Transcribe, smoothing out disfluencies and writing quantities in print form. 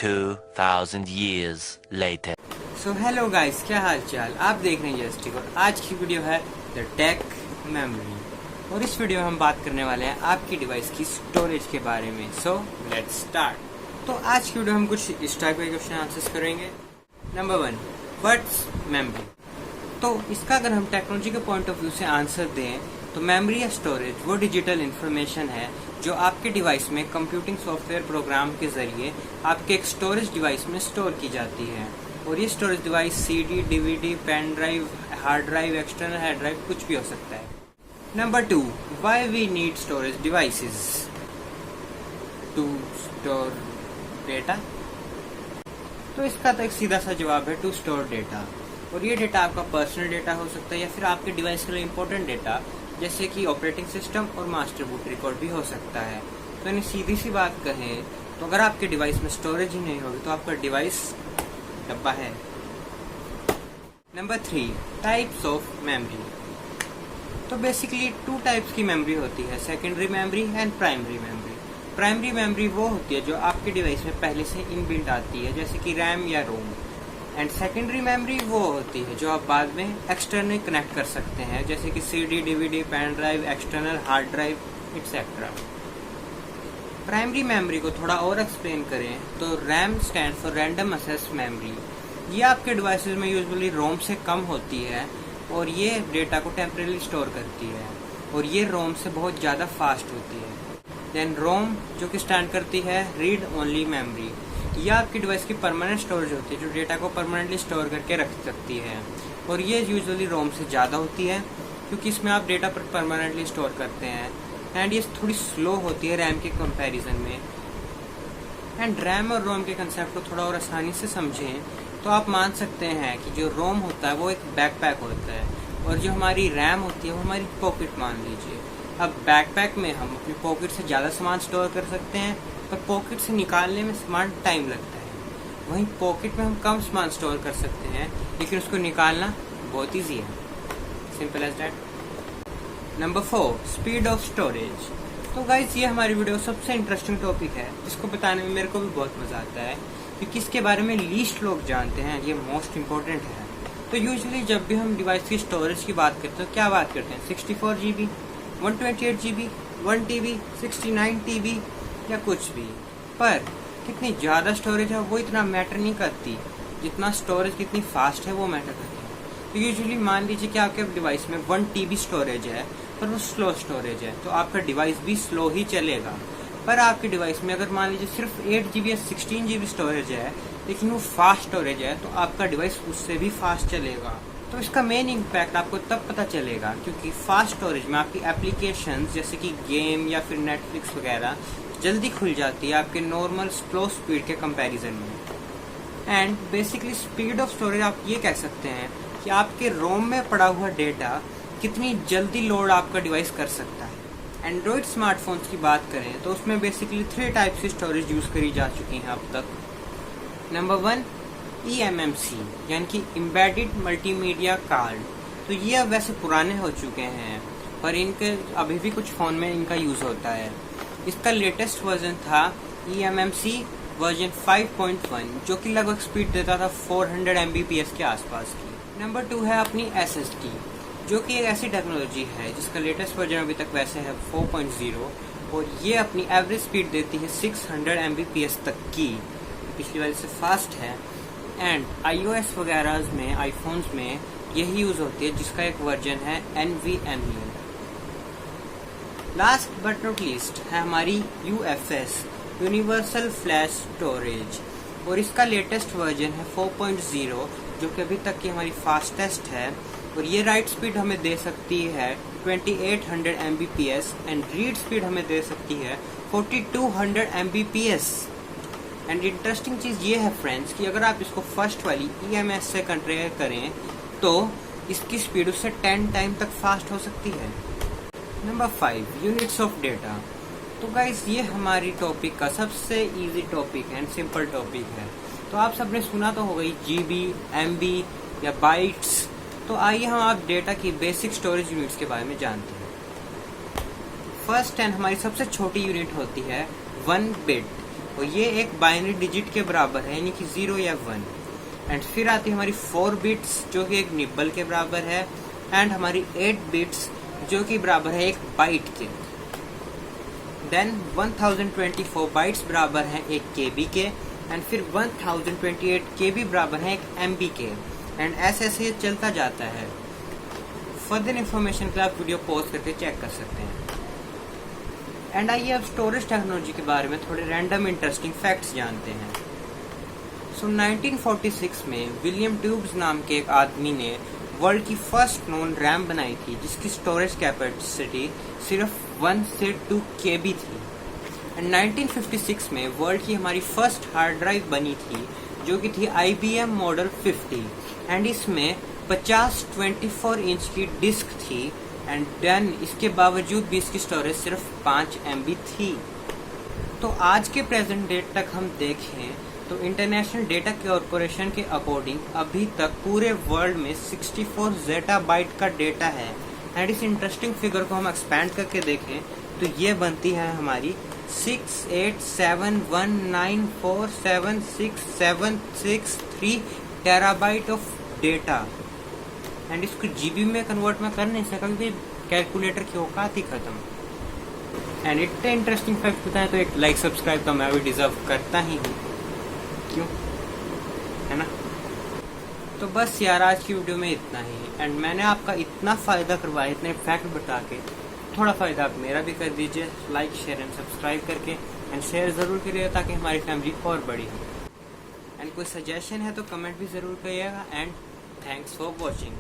2,000 years later. So hello guys, क्या हाल चाल। आप देख रहे हैं जस्टिक और आज की वीडियो है द टेक मेमोरी और इस वीडियो में हम बात करने वाले हैं आपकी डिवाइस की स्टोरेज के बारे में। So let's start. तो आज की वीडियो हम कुछ इस टाइप के क्वेश्चन आंसर्स करेंगे। Number 1, what's memory. तो इसका अगर हम टेक्नोलॉजी के पॉइंट ऑफ व्यू से आंसर दें तो मेमोरी या स्टोरेज वो डिजिटल इंफॉर्मेशन है जो आपके डिवाइस में कंप्यूटिंग सॉफ्टवेयर प्रोग्राम के जरिए आपके एक स्टोरेज डिवाइस में स्टोर की जाती है। और ये storage device CD, DVD, pen drive, hard drive, external hard drive कुछ भी हो सकता है। Number 2, why we need storage devices to store data. तो इसका तो एक सीधा सा जवाब है टू स्टोर डेटा। और ये डेटा आपका पर्सनल डेटा हो सकता है या फिर आपके डिवाइस के लिए इंपॉर्टेंट डेटा जैसे कि ऑपरेटिंग सिस्टम और मास्टर बूट रिकॉर्ड भी हो सकता है। तो यानी सीधी सी बात कहें तो अगर आपके डिवाइस में स्टोरेज ही नहीं होगी तो आपका डिवाइस डब्बा है। Number 3, types of memory. तो बेसिकली 2 टाइप्स की मेमोरी होती है, secondary memory and primary memory. Primary memory वो होती है जो आपके डिवाइस में पहले से इनबिल्ट आती है जैसे कि रैम या रोम। एंड सेकेंडरी मेमोरी वो होती है जो आप बाद में एक्सटर्नल कनेक्ट कर सकते हैं जैसे कि CD, DVD, pen drive, external hard drive etcetera. Primary memory को थोड़ा और एक्सप्लेन करें तो RAM stand for random access memory. ये आपके डिवाइसेस में यूजुअली रोम से कम होती है और ये डेटा को टेम्परेली स्टोर करती है और ये रोम से बहुत ज़्यादा फास्ट होती है। देन रोम जो कि स्टैंड करती है रीड ओनली मेमोरी। ये आपकी डिवाइस की परमानेंट स्टोरेज होती है जो डेटा को परमानेंटली स्टोर करके रख सकती है और ये यूजुअली रोम से ज़्यादा होती है क्योंकि इसमें आप डेटा पर परमानेंटली स्टोर करते हैं। एंड ये थोड़ी स्लो होती है रैम के कंपैरिजन में। एंड रैम और रोम के कंसेप्ट को थोड़ा और आसानी से समझें तो आप मान सकते हैं कि जो रोम होता है वो एक बैकपैक होता है और जो हमारी रैम होती है वो हमारी पॉकेट मान लीजिए। अब बैकपैक में हम अपनी पॉकेट से ज़्यादा सामान स्टोर कर सकते हैं पर पॉकेट से निकालने में सामान टाइम लगता है। वहीं पॉकेट में हम कम सामान स्टोर कर सकते हैं लेकिन उसको निकालना बहुत ईजी है। Simple as that. Number 4, speed of storage. तो गाइज ये हमारी वीडियो सबसे इंटरेस्टिंग टॉपिक है जिसको बताने में मेरे को भी बहुत मजा आता है क्योंकि इसके बारे में लीस्ट लोग जानते हैं। ये मोस्ट इम्पोर्टेंट है। तो यूजुअली जब भी हम डिवाइस की स्टोरेज की बात करते हैं तो क्या बात करते हैं, 64 GB, 128 GB, 1 TB, 69 TB या कुछ भी। पर कितनी ज़्यादा स्टोरेज है वो इतना मैटर नहीं करती जितना स्टोरेज कितनी फास्ट है वो मैटर करती है। तो यूजुअली मान लीजिए कि आपके डिवाइस में 1 TB स्टोरेज है पर वो स्लो स्टोरेज है तो आपका डिवाइस भी स्लो ही चलेगा। पर आपके डिवाइस में अगर मान लीजिए सिर्फ 8 GB या 16 GB स्टोरेज है लेकिन वो फास्ट स्टोरेज है तो आपका डिवाइस उससे भी फास्ट चलेगा। तो इसका मेन इम्पैक्ट आपको तब पता चलेगा क्योंकि फास्ट स्टोरेज में आपकी एप्लीकेशंस जैसे कि गेम या फिर नेटफ्लिक्स वगैरह जल्दी खुल जाती है आपके नॉर्मल स्लो स्पीड के कंपैरिजन में। And basically speed of storage आप ये कह सकते हैं कि आपके रोम में पड़ा हुआ डेटा कितनी जल्दी लोड आपका डिवाइस कर सकता है। एंड्रॉयड स्मार्टफोन्स की बात करें तो उसमें बेसिकली 3 टाइप्स की स्टोरेज यूज करी जा चुकी हैं अब तक। नंबर 1, eMMC यानी कि एम्बेडेड मल्टीमीडिया कार्ड। तो ये अब वैसे पुराने हो चुके हैं पर इनके अभी भी कुछ फ़ोन में इनका यूज़ होता है। इसका लेटेस्ट वर्जन था eMMC वर्जन 5.1 जो कि लगभग स्पीड देता था 400 Mbps के आसपास की। नंबर 2 है अपनी SSD जो कि एक ऐसी टेक्नोलॉजी है जिसका लेटेस्ट वर्जन अभी तक वैसे है 4.0 और ये अपनी एवरेज स्पीड देती है 600 Mbps तक की, पिछली वाली से फास्ट है। एंड iOS वगैरह में, आईफोन्स में यही यूज़ होती है जिसका एक वर्जन है NVMe। Last but not least है हमारी UFS यूनिवर्सल फ्लैश स्टोरेज और इसका लेटेस्ट वर्जन है 4.0 जो कि अभी तक की हमारी फास्टेस्ट है और ये राइट स्पीड हमें दे सकती है 2800 Mbps एंड रीड स्पीड हमें दे सकती है 4200 Mbps। एंड इंटरेस्टिंग चीज़ ये है फ्रेंड्स कि अगर आप इसको फर्स्ट वाली EMS से कंपेयर करें तो इसकी स्पीड उससे 10 टाइम तक फास्ट हो सकती है। Number 5, units of data. तो गाइज ये हमारी टॉपिक का सबसे easy topic and simple topic है। तो आप सबने सुना तो होगा GB, MB या बाइट्स। तो आइए हम आप डेटा की बेसिक स्टोरेज यूनिट्स के बारे में जानते हैं। फर्स्ट एंड हमारी सबसे छोटी यूनिट होती है 1 बिट और ये एक बाइनरी डिजिट के बराबर है, यानी कि 0 या 1। एंड फिर आती है हमारी 4 बिट्स जो कि एक निब्बल के बराबर है, एंड हमारी 8 बिट्स जो कि बराबर है एक बाइट के। देन 1024 बाइट्स बराबर है एक केबी के, एंड फिर 1028 केबी बराबर है एक एमबी के, एंड ऐसे ऐसे ये चलता जाता है। फर्दर इंफॉर्मेशन के लिए आप वीडियो पॉज करके चेक कर सकते हैं। एंड आइए अब स्टोरेज टेक्नोलॉजी के बारे में थोड़े रैंडम इंटरेस्टिंग फैक्ट्स जानते हैं। 1946 में विलियम ट्यूब्स नाम के एक आदमी ने वर्ल्ड की फर्स्ट नोन रैम बनाई थी, जिसकी स्टोरेज कैपेसिटी सिर्फ 1 से 2 केबी थी। एंड 1956 में वर्ल्ड की हमारी फर्स्ट हार्ड ड्राइव बनी थी, जो कि थी IBM मॉडल 50, एंड इसमें 50 24 इंच की डिस्क थी, एंड देन इसके बावजूद भी इसकी स्टोरेज सिर्फ 5 MB थी। तो आज के प्रेजेंट डेट तक हम देखें तो इंटरनेशनल डेटा कॉर्पोरेशन के अकॉर्डिंग अभी तक पूरे वर्ल्ड में 64 ज़ेटाबाइट का डेटा है। एंड इस इंटरेस्टिंग फिगर को हम एक्सपैंड करके देखें तो ये बनती है हमारी 6871947676 टेराबाइट ऑफ डेटा। एंड इसको जीबी में कन्वर्ट में कर नहीं सका क्योंकि कैलकुलेटर की औकात ही खत्म। एंड इतने इंटरेस्टिंग फैक्ट बताएं तो एक लाइक सब्सक्राइब तो मैं भी डिजर्व करता ही हूँ, क्यों, है ना। तो बस यार आज की वीडियो में इतना ही। एंड मैंने आपका इतना फ़ायदा करवाया, इतने फैक्ट बता के, थोड़ा फ़ायदा आप मेरा भी कर दीजिए लाइक शेयर एंड सब्सक्राइब करके। एंड शेयर ज़रूर करिए ताकि हमारी फैमिली और बड़ी हो। एंड कोई सजेशन है तो कमेंट भी ज़रूर करिएगा। And thanks for watching.